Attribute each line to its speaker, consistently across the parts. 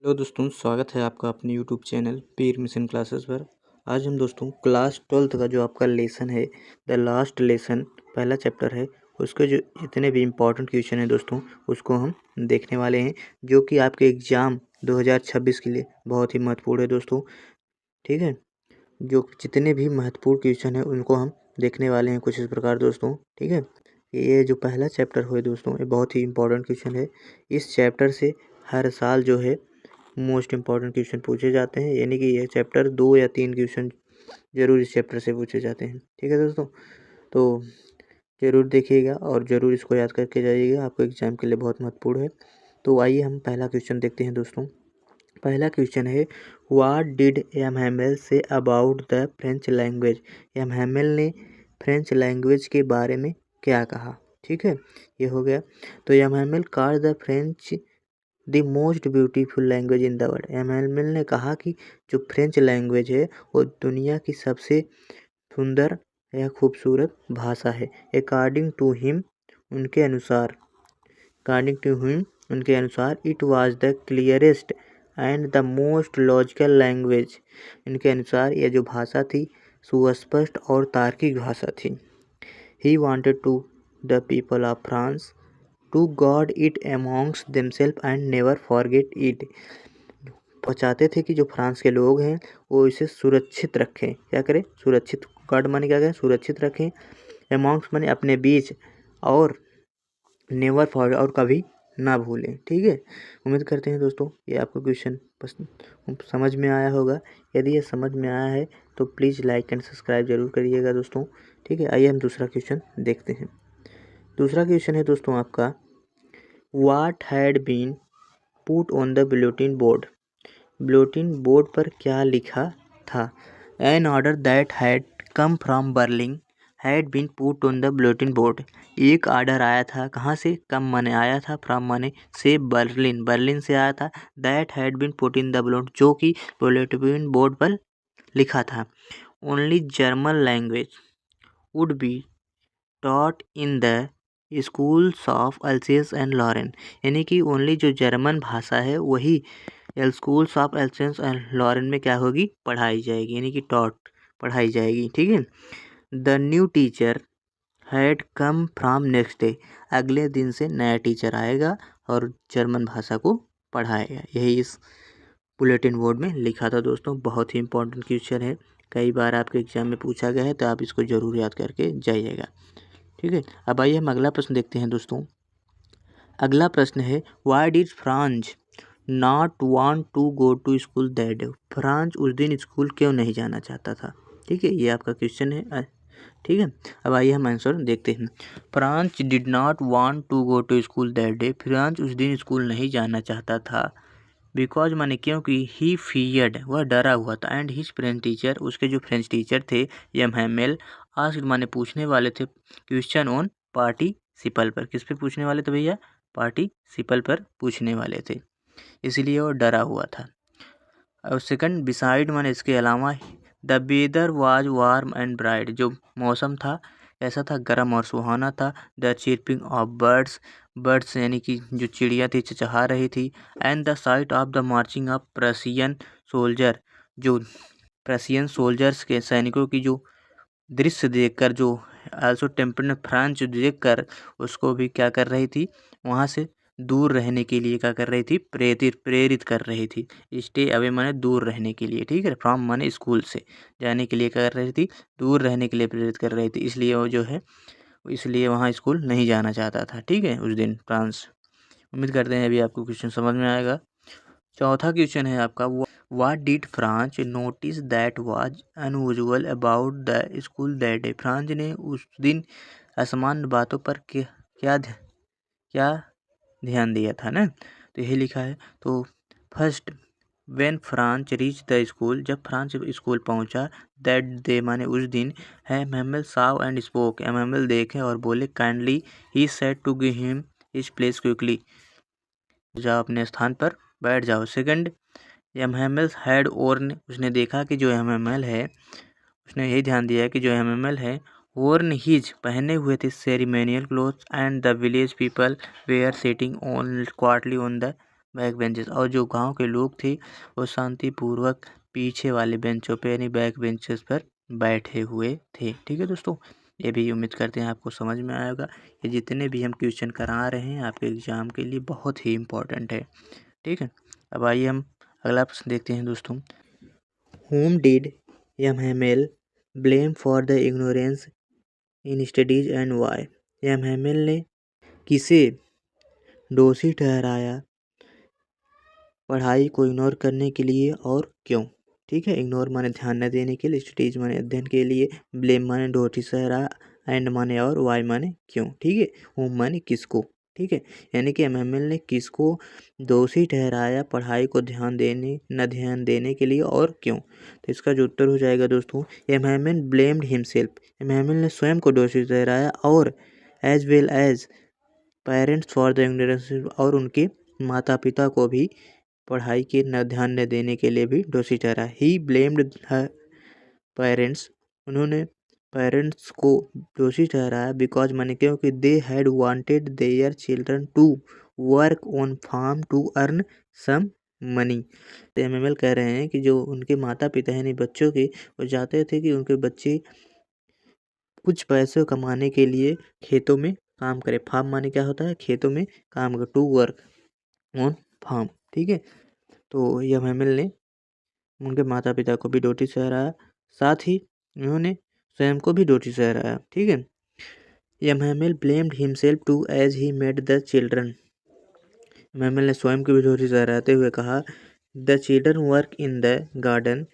Speaker 1: Hello दोस्तों, स्वागत है आपका अपने यूट्यूब चैनल पीर मिशन क्लासेस पर। आज हम दोस्तों क्लास 12th का जो आपका लेसन है, द लास्ट लेसन, पहला चैप्टर है, उसके जो जितने भी इम्पोर्टेंट क्वेश्चन हैं दोस्तों उसको हम देखने वाले हैं, जो कि आपके एग्ज़ाम 2026 के लिए बहुत ही महत्वपूर्ण है दोस्तों। ठीक है, जो जितने भी महत्वपूर्ण क्वेश्चन हैं उनको हम देखने वाले हैं कुछ इस प्रकार दोस्तों। ठीक है, ये जो पहला चैप्टर है दोस्तों, ये बहुत ही इम्पोर्टेंट क्वेश्चन है। इस चैप्टर से हर साल जो है मोस्ट इम्पॉर्टेंट क्वेश्चन पूछे जाते हैं, यानी कि यह चैप्टर 2 या 3 क्वेश्चन जरूर इस चैप्टर से पूछे जाते हैं। ठीक है दोस्तों, तो ज़रूर देखिएगा और ज़रूर इसको याद करके जाइएगा, आपको एग्जाम के लिए बहुत महत्वपूर्ण है। तो आइए हम पहला क्वेश्चन देखते हैं दोस्तों। पहला क्वेश्चन है, what did M Hamel say about the French language. M Hamel ने फ्रेंच लैंग्वेज के बारे में क्या कहा। ठीक है, ये हो गया। तो M Hamel called the French the most beautiful language in the world. एमएलएल ने कहा कि जो फ्रेंच लैंग्वेज है वो दुनिया की सबसे सुंदर या खूबसूरत भाषा है। अकॉर्डिंग टू हिम, उनके अनुसार, it was the clearest and the most logical language. इनके अनुसार यह जो भाषा थी सुस्पष्ट और तार्किक भाषा थी। He wanted to the people of France to guard it amongst themselves and never forget it. चाहते थे कि जो फ्रांस के लोग हैं वो इसे सुरक्षित रखें। क्या करें? सुरक्षित। गॉड माने क्या करें? सुरक्षित रखें। एमोंग्स माने अपने बीच, और नेवर फॉरगेट, और कभी ना भूलें। ठीक है, उम्मीद करते हैं दोस्तों ये आपको क्वेश्चन समझ में आया होगा। यदि ये समझ में आया है तो प्लीज़ लाइक एंड सब्सक्राइब जरूर करिएगा दोस्तों। ठीक है, आइए हम दूसरा क्वेश्चन देखते हैं। दूसरा क्वेश्चन है दोस्तों आपका, what had been put on the bulletin board. Bulletin board पर क्या लिखा था। An order that had come from Berlin had been put on the bulletin board. एक ऑर्डर आया था, कहाँ से? कम माने आया था, फ्रॉम माने से, बर्लिन, बर्लिन से आया था। That had been put in the bulletin, जो कि बुलेटिन बोर्ड पर लिखा था। Only German language would be taught in the schools of Alsace and Lorraine. यानी कि ओनली जो जर्मन भाषा है वही schools of Alsace and Lorraine में क्या होगी? पढ़ाई जाएगी, यानी कि टॉट, पढ़ाई जाएगी। ठीक है, the new teacher had come from next day. अगले दिन से नया टीचर आएगा और जर्मन भाषा को पढ़ाएगा। यही इस बुलेटिन बोर्ड में लिखा था दोस्तों। बहुत ही इंपॉर्टेंट क्वेश्चन है, कई बार आपके एग्जाम में पूछा गया है, तो आप इसको जरूर याद करके जाइएगा। ठीक है, अब आइए हम अगला प्रश्न देखते हैं दोस्तों। अगला प्रश्न है, why did Franz not want to go to school that day. Franz उस दिन स्कूल क्यों नहीं जाना चाहता था। ठीक है, ये आपका क्वेश्चन है। ठीक है, अब आइए हम आंसर देखते हैं। Franz did not want to go to school that day. Franz उस दिन स्कूल नहीं जाना चाहता था। बिकॉज माने क्योंकि ही फियर्ड, वह डरा हुआ था। एंड हिज फ्रेंच टीचर, उसके जो फ्रेंच टीचर थे एम हैमेल, आस्क्ड माने पूछने वाले थे, क्वेश्चन ऑन पार्टिसिपल पर। किस पे पूछने वाले थे भैया? पार्टिसिपल पर पूछने वाले थे, इसलिए वो डरा हुआ था। और सेकंड, बिसाइड माने इसके अलावा, the weather was warm and bright, जो मौसम था ऐसा था, गर्म और सुहाना था। The chirping of birds, birds यानी कि जो चिड़िया थी चहचहा रही थी। And the sight of the marching of Prussian soldier, जो प्रशियन सोल्जर्स के सैनिकों की जो दृश्य देखकर, जो आल्सो टेम्परन फ्रांस देखकर उसको भी क्या कर रही थी, वहाँ से दूर रहने के लिए क्या कर रही थी? प्रेरित कर रही थी। स्टे अवे माने दूर रहने के लिए। ठीक है, फ्रॉम माने स्कूल से जाने के लिए क्या कर रही थी? दूर रहने के लिए प्रेरित कर रही थी। इसलिए वो जो है, इसलिए वहाँ स्कूल नहीं जाना चाहता था। ठीक है, उस दिन फ्रांस। उम्मीद करते हैं अभी आपको क्वेश्चन समझ में आएगा। चौथा क्वेश्चन है आपका, what did France notice that was unusual about the school that day. France ने उस दिन असामान्य बातों पर क्या ध्यान दिया था ना, तो यही लिखा है। तो first, when Franz reach the school, जब फ्रांस स्कूल पहुंचा, दैट डे माने उस दिन, है M Hamel saw and spoke, M Hamel देखे और बोले, kindly he said to give him his place quickly, जाओ अपने स्थान पर बैठ जाओ। सेकंड, एमएमएल हैड ओर्न, उसने देखा कि जो एमएमएल है, उसने यही ध्यान दिया कि जो एमएमएल है ओर्न हिज, पहने हुए थे ceremonial clothes, and the village people were sitting on quietly on the back benches, और जो गांव के लोग थे वो शांतिपूर्वक पीछे वाले बेंचों पे यानी बैक बेंचेस पर बैठे हुए थे। ठीक है दोस्तों, ये भी उम्मीद करते हैं आपको समझ में आएगा। ये जितने भी हम क्वेश्चन करा रहे हैं आपके एग्जाम के लिए बहुत ही इम्पोर्टेंट है। ठीक है, अब आइए हम अगला प्रश्न देखते हैं दोस्तों। Whom did Hamel blame for the ignorance in studies and why? Hamel ने किसे दोषी ठहराया पढ़ाई को इग्नोर करने के लिए और क्यों? ठीक है, इग्नोर माने ध्यान न देने के लिए, स्टडीज माने अध्ययन के लिए, ब्लेम माने दोषी ठहराया, एंड माने और, वाई माने क्यों। ठीक है, होम माने किसको। ठीक है, यानी कि एमएमएल ने किसको दोषी ठहराया पढ़ाई को ध्यान देने के लिए और क्यों। तो इसका जो उत्तर हो जाएगा दोस्तों, एमएमएल ब्लेम्ड हिमसेल्फ, एमएमएल ने स्वयं को दोषी ठहराया, और as well as parents for the ignorance, और उनके माता पिता को भी पढ़ाई के ध्यान न देने के लिए भी दोषी ठहरा। ही ब्लेम्ड पेरेंट्स, उन्होंने पेरेंट्स को दोषी ठहराया बिकॉज माने क्योंकि they had wanted their children to work on farm to earn some money. तो एमएमएल कह रहे हैं कि जो उनके माता पिता यानी बच्चों के, वो चाहते थे कि उनके बच्चे कुछ पैसे कमाने के लिए खेतों में काम करे। फार्म माने क्या होता है, खेतों में काम कर, टू वर्क ऑन फार्म। ठीक है, तो एमएमएल ने उनके माता पिता को भी दोषी ठहराया, साथ ही उन्होंने स्वयं को भी दोषी ठहराया। ठीक है, M Hamel blamed himself too as he made the children, M Hamel ने स्वयं को भी दोषी ठहराते हुए कहा the children work in the garden,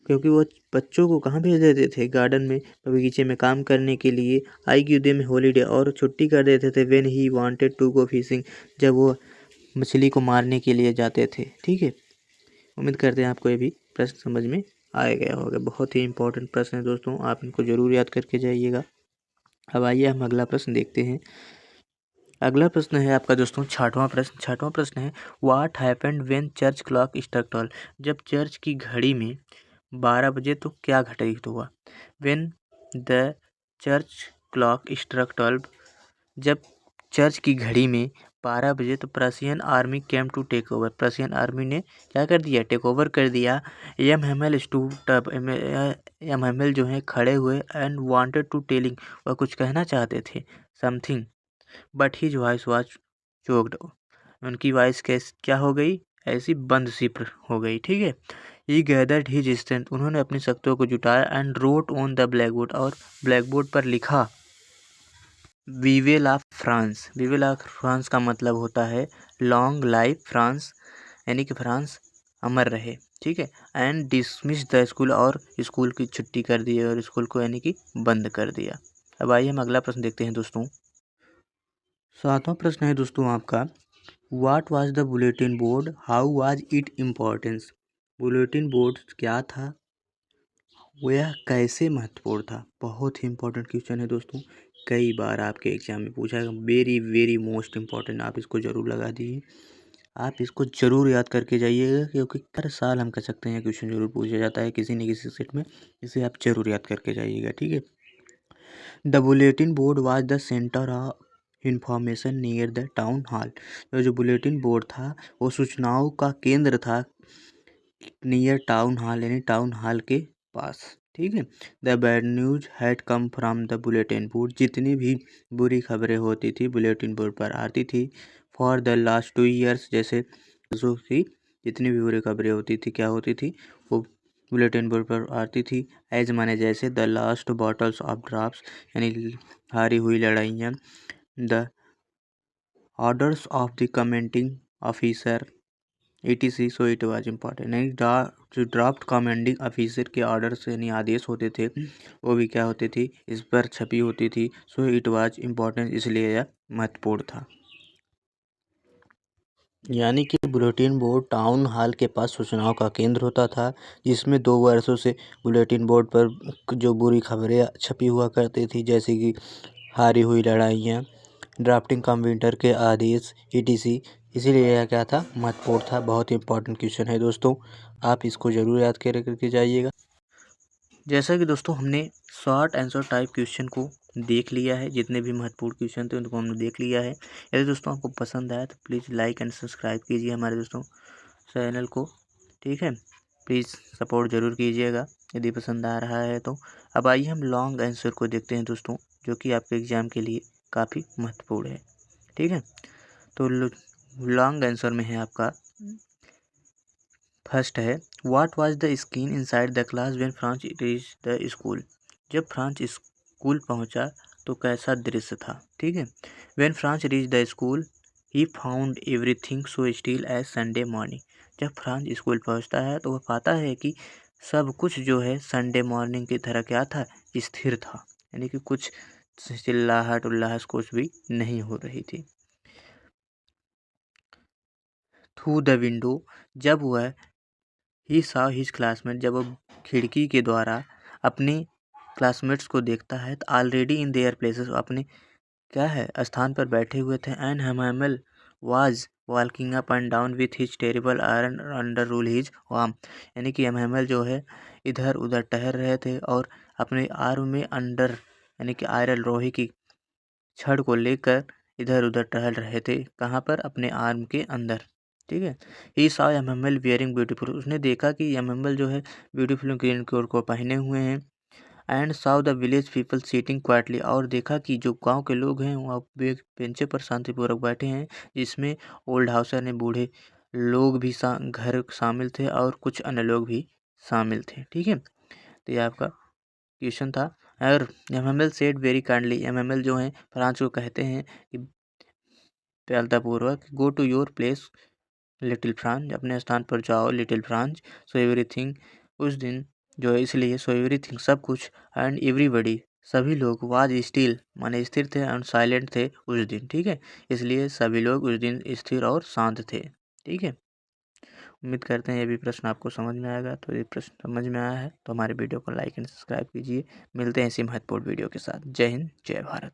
Speaker 1: क्योंकि वो बच्चों को कहाँ भेज देते थे, गार्डन में, बगीचे में काम करने के लिए। आई गिव देम हॉलीडे, और छुट्टी कर देते थे। When he wanted to go fishing, जब वो मछली को मारने के लिए जाते थे। ठीक है, उम्मीद करते हैं आपको ये भी प्रश्न समझ में आ गया होगा। बहुत ही इंपॉर्टेंट प्रश्न है दोस्तों, आप इनको जरूर याद करके जाइएगा। अब आइए हम अगला प्रश्न देखते हैं। अगला प्रश्न है आपका दोस्तों छठवां प्रश्न है what happened when church clock struck 12, जब चर्च की घड़ी में 12 बजे तो क्या घटित हुआ। When the church clock struck 12, जब चर्च की घड़ी में 12 बजे तो Prussian army came to take over, Prussian army ने क्या कर दिया, टेक ओवर कर दिया। एमएमएल स्टूड अप, एमएमएल जो है खड़े हुए, एंड वांटेड टू टेलिंग, वह कुछ कहना चाहते थे, something, but his voice was choked, उनकी वॉइस क्या हो गई, ऐसी बंद सी हो गई। ठीक है, ही गैदर्ड हिज स्ट्रेंथ, उन्होंने अपनी शक्तियों को जुटाया, and wrote on the blackboard, और ब्लैकबोर्ड पर लिखा वीवे ला फ्रांस। वीवे ला फ्रांस का मतलब होता है लॉन्ग लाइफ फ्रांस, यानी कि फ्रांस अमर रहे। ठीक है, एंड डिसमिस द स्कूल, और स्कूल की छुट्टी कर दी, और स्कूल को यानी कि बंद कर दिया। अब आइए हम अगला प्रश्न देखते हैं दोस्तों। सातवां प्रश्न है दोस्तों आपका what was the bulletin board, how was it importance. Bulletin board क्या था, वह कैसे महत्वपूर्ण था। बहुत ही इंपॉर्टेंट क्वेश्चन है दोस्तों, कई बार आपके एग्जाम में पूछा है, वेरी वेरी मोस्ट इम्पॉर्टेंट। आप इसको ज़रूर लगा दीजिए, आप इसको ज़रूर याद करके जाइएगा, क्योंकि हर साल हम कह सकते हैं क्वेश्चन जरूर पूछा जाता है किसी न किसी सेट में, इसे आप जरूर याद करके जाइएगा। ठीक है, the bulletin board was the centre of information near the town hall, जो बुलेटिन बोर्ड था वो सूचनाओं का केंद्र था नियर टाउन हॉल, यानी टाउन हॉल के पास। ठीक है, the bad news had come from the bulletin board, जितनी भी बुरी खबरें होती थी बुलेटिन बोर्ड पर आती थी। फॉर द लास्ट 2 ईयर्स, जैसे की जितनी भी बुरी खबरें होती थी क्या होती थी, वो बुलेटिन बोर्ड पर आती थी। एज माने जैसे, the last bottles of draft, यानी हारी हुई लड़ाइयाँ, the orders of the commenting officer ETC, so it was important, यानी जो ड्राफ्ट कमांडिंग ऑफिसर के ऑर्डर्स यानी आदेश होते थे वो भी क्या होती थी, इस पर छपी होती थी। सो इट वाज इम्पॉर्टेंट, इसलिए यह महत्वपूर्ण था। यानी कि बुलेटिन बोर्ड टाउन हॉल के पास सूचनाओं का केंद्र होता था, जिसमें 2 वर्षों से बुलेटिन बोर्ड पर जो बुरी खबरें छपी हुआ करती थी, जैसे कि हारी हुई लड़ाइयाँ, ड्राफ्टिंग कंप्यूटर के आदेश, ETC, इसीलिए यह क्या था, महत्वपूर्ण था। बहुत ही इंपॉर्टेंट क्वेश्चन है दोस्तों, आप इसको ज़रूर याद करके जाइएगा। जैसा कि दोस्तों हमने शॉर्ट आंसर टाइप क्वेश्चन को देख लिया है, जितने भी महत्वपूर्ण क्वेश्चन थे उनको हमने देख लिया है। यदि दोस्तों आपको पसंद आया तो प्लीज़ लाइक एंड सब्सक्राइब कीजिए हमारे दोस्तों चैनल को, ठीक है। प्लीज़ सपोर्ट ज़रूर कीजिएगा यदि पसंद आ रहा है तो। अब आइए हम लॉन्ग आंसर को देखते हैं दोस्तों, जो कि आपके एग्ज़ाम के लिए काफ़ी महत्वपूर्ण है, ठीक है। तो लॉन्ग आंसर में है आपका फर्स्ट है, what was the scene inside the class when Franz reach the school. जब फ्रांस स्कूल पहुंचा तो कैसा दृश्य था, ठीक है। व्हेन Franz reach the school he found everything so still as Sunday morning. जब फ्रांस स्कूल पहुंचता है तो वह पाता है कि सब कुछ जो है संडे मॉर्निंग की तरह क्या था, स्थिर था, यानी कि कुछ चिल्लाहट उल्लाहट कुछ भी नहीं हो रही थी। थ्रू द विंडो, जब वह ही सॉ हिज क्लासमेट, जब वो खिड़की के द्वारा अपने क्लासमेट्स को देखता है तो ऑलरेडी इन देयर प्लेसेस, अपने क्या है स्थान पर बैठे हुए थे। And Hamel was walking up and down with his terrible iron under rule his warm, यानी कि हेमेमल जो है इधर उधर टहल रहे थे और अपने आर्म में अंडर यानी कि आयरन लोहे की छड़ को लेकर इधर उधर टहल रहे थे। कहाँ पर, अपने आर्म के अंदर, ठीक है। He saw MML wearing beautiful, उसने देखा कि एमएमएल जो है ब्यूटीफुल ग्रीन कोट को पहने हुए हैं। And saw the village people sitting quietly, और देखा कि जो गांव के लोग हैं वहाँ बेंचे पर शांतिपूर्वक बैठे हैं, जिसमें ओल्ड हाउसर ने बूढ़े लोग भी घर शामिल थे और कुछ अन्य लोग भी शामिल थे, ठीक है। तो ये आपका क्वेश्चन था। और एमएमएल सेड वेरी काइंडली, एमएमएल जो हैं फ्रांस को कहते हैं कि प्यालतापूर्वक, go to your place little Franz, अपने स्थान पर जाओ लिटिल फ्रांस। सो एवरीथिंग, उस दिन जो है इसलिए, सो एवरीथिंग सब कुछ, एंड एवरीबडी सभी लोग, वाज स्टिल माने स्थिर थे, एंड साइलेंट थे उस दिन, ठीक है। इसलिए सभी लोग उस दिन स्थिर और शांत थे, ठीक है। उम्मीद करते हैं ये भी प्रश्न आपको समझ में आएगा। तो ये प्रश्न समझ में आया है तो हमारे वीडियो को लाइक एंड सब्सक्राइब कीजिए। मिलते हैं इसी महत्वपूर्ण वीडियो के साथ। जय हिंद, जय भारत।